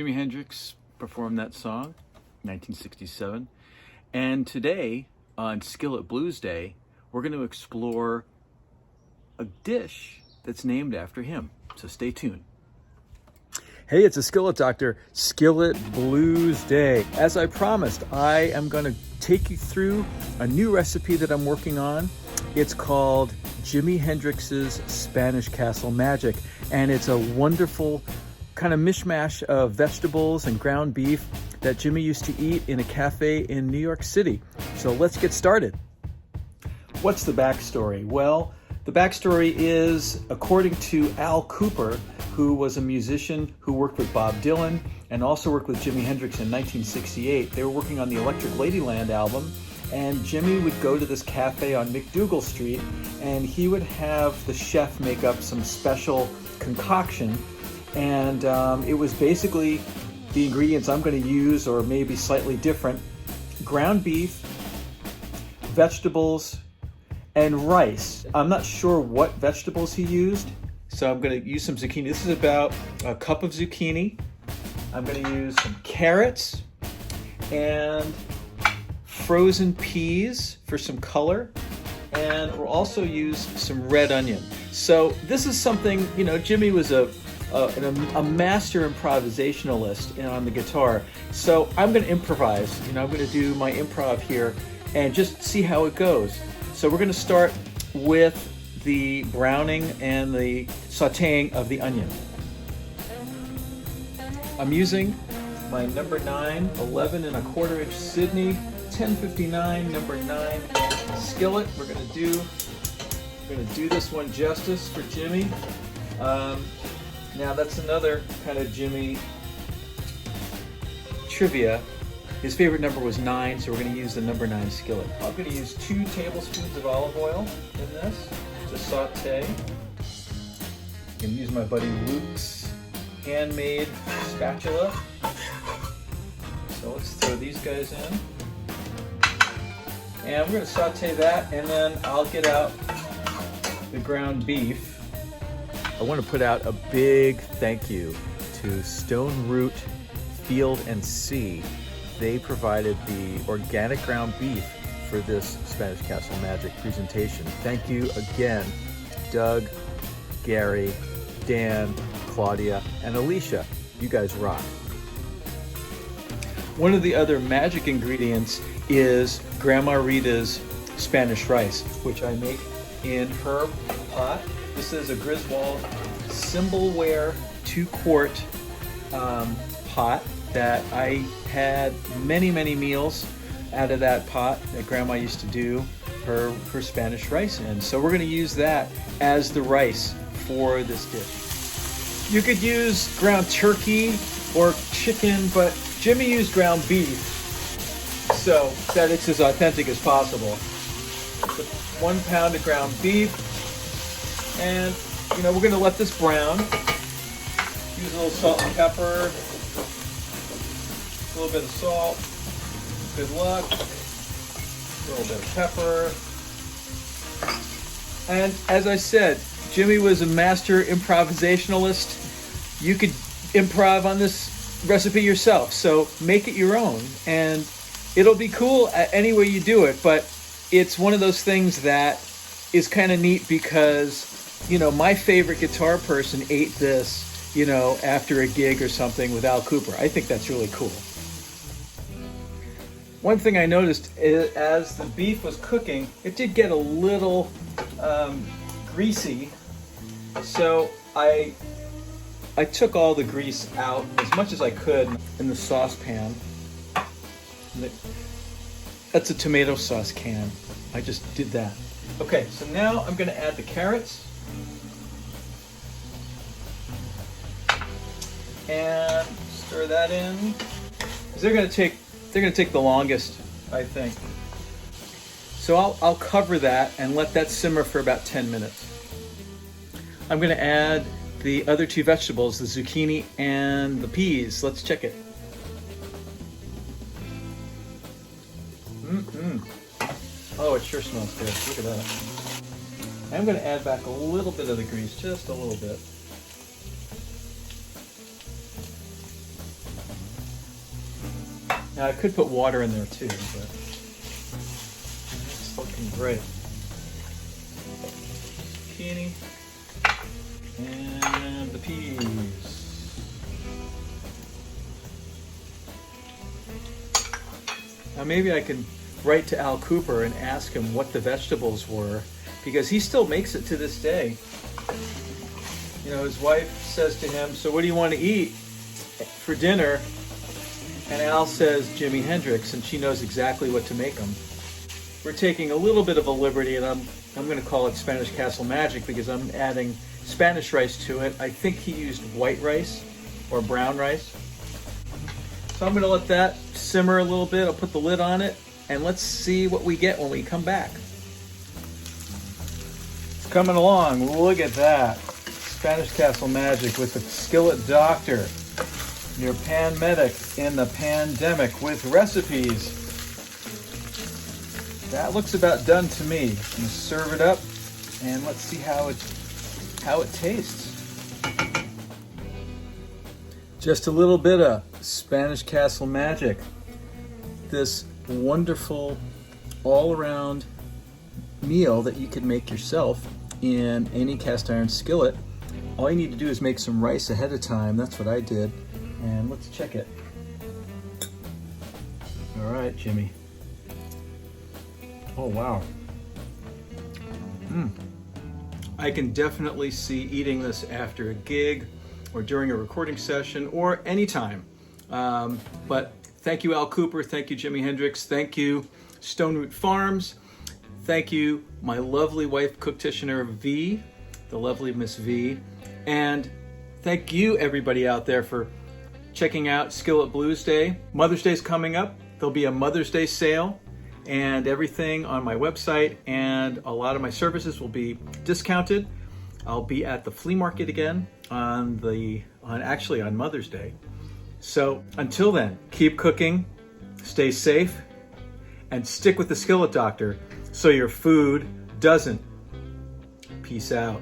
Jimi Hendrix performed that song, 1967. And today, on Skillet Bluesday, we're going to explore a dish that's named after him. So stay tuned. Hey, it's a Skillet Doctor, Skillet Bluesday. As I promised, I am going to take you through a new recipe that I'm working on. It's called Jimi Hendrix's Spanish Castle Magic, and it's a wonderful kind of mishmash of vegetables and ground beef that Jimi used to eat in a cafe in New York City. So let's get started. What's the backstory? Well, the backstory is, according to Al Kooper, who was a musician who worked with Bob Dylan and also worked with Jimi Hendrix in 1968. They were working on the Electric Ladyland album, and Jimi would go to this cafe on McDougal Street, and he would have the chef make up some special concoction, and it was basically the ingredients I'm going to use, or maybe slightly different: ground beef, vegetables, and rice. I'm not sure what vegetables he used, so I'm going to use some zucchini. This is about a cup of zucchini. I'm going to use some carrots and frozen peas for some color, and we'll also use some red onion. So this is something, you know, Jimi was a master improvisationalist on the guitar. So I'm going to improvise. You know, I'm going to do my improv here and just see how it goes. So we're going to start with the browning and the sautéing of the onion. I'm using my number 9, 11 1/4 inch Sydney 1059 number 9 skillet. We're going to do this one justice for Jimi. Now that's another kind of Jimi trivia. His favorite number was 9, so we're going to use the number 9 skillet. I'm going to use 2 tablespoons of olive oil in this to saute. I'm going to use my buddy Luke's handmade spatula. So let's throw these guys in. And we're going to saute that, and then I'll get out the ground beef. I want to put out a big thank you to Stone Root Field and Sea. They provided the organic ground beef for this Spanish Castle Magic presentation. Thank you again, Doug, Gary, Dan, Claudia, and Alicia. You guys rock. One of the other magic ingredients is Grandma Rita's Spanish rice, which I make in her pot. This is a Griswold Cymbalware 2-quart pot that I had many meals out of that pot that Grandma used to do her Spanish rice in. So we're going to use that as the rice for this dish. You could use ground turkey or chicken, but Jimi used ground beef so that it's as authentic as possible. So 1 pound of ground beef, and you know, we're going to let this brown. Use a little salt and pepper, a little bit of salt, good luck, a little bit of pepper. And as I said, Jimi was a master improvisationalist. You could improv on this recipe yourself, so make it your own, and it'll be cool any way you do it. But it's one of those things that is kind of neat because, you know, my favorite guitar person ate this, you know, after a gig or something with Al Kooper. I think that's really cool. One thing I noticed is, as the beef was cooking, it did get a little greasy. So I took all the grease out as much as I could in the saucepan. That's a tomato sauce can. I just did that. Okay, so now I'm going to add the carrots. And stir that in. 'Cause they're going to take the longest, I think. So I'll cover that and let that simmer for about 10 minutes. I'm going to add the other 2 vegetables, the zucchini and the peas. Let's check it. Oh, it sure smells good. Look at that. I'm going to add back a little bit of the grease, just a little bit. Now I could put water in there too, but it's looking great. Zucchini and the peas. Now maybe I can write to Al Cooper and ask him what the vegetables were, because he still makes it to this day. You know, his wife says to him, "So what do you want to eat for dinner?" And Al says Jimi Hendrix, and she knows exactly what to make him. We're taking a little bit of a liberty, and I'm going to call it Spanish Castle Magic because I'm adding Spanish rice to it. I think he used white rice or brown rice. So I'm going to let that simmer a little bit. I'll put the lid on it, and let's see what we get when we come back. It's coming along. Look at that. Spanish Castle Magic with the Skillet Doctor, your pan medic in the pandemic with recipes. That looks about done to me. I'm going to serve it up, and let's see how it tastes. Just a little bit of Spanish Castle Magic. This wonderful all-around meal that you can make yourself in any cast iron skillet. All you need to do is make some rice ahead of time. That's what I did. And let's check it. All right, Jimmy. Oh, wow. I can definitely see eating this after a gig or during a recording session or anytime. But thank you, Al Cooper. Thank you, Jimi Hendrix. Thank you, Stone Root Farms. Thank you, my lovely wife, cooktitioner V, the lovely Miss V. And thank you, everybody out there, for checking out Skillet Bluesday. Mother's Day's coming up. There'll be a Mother's Day sale, and everything on my website and a lot of my services will be discounted. I'll be at the flea market again on Mother's Day. So until then, keep cooking, stay safe, and stick with the Skillet Doctor so your food doesn't. Peace out.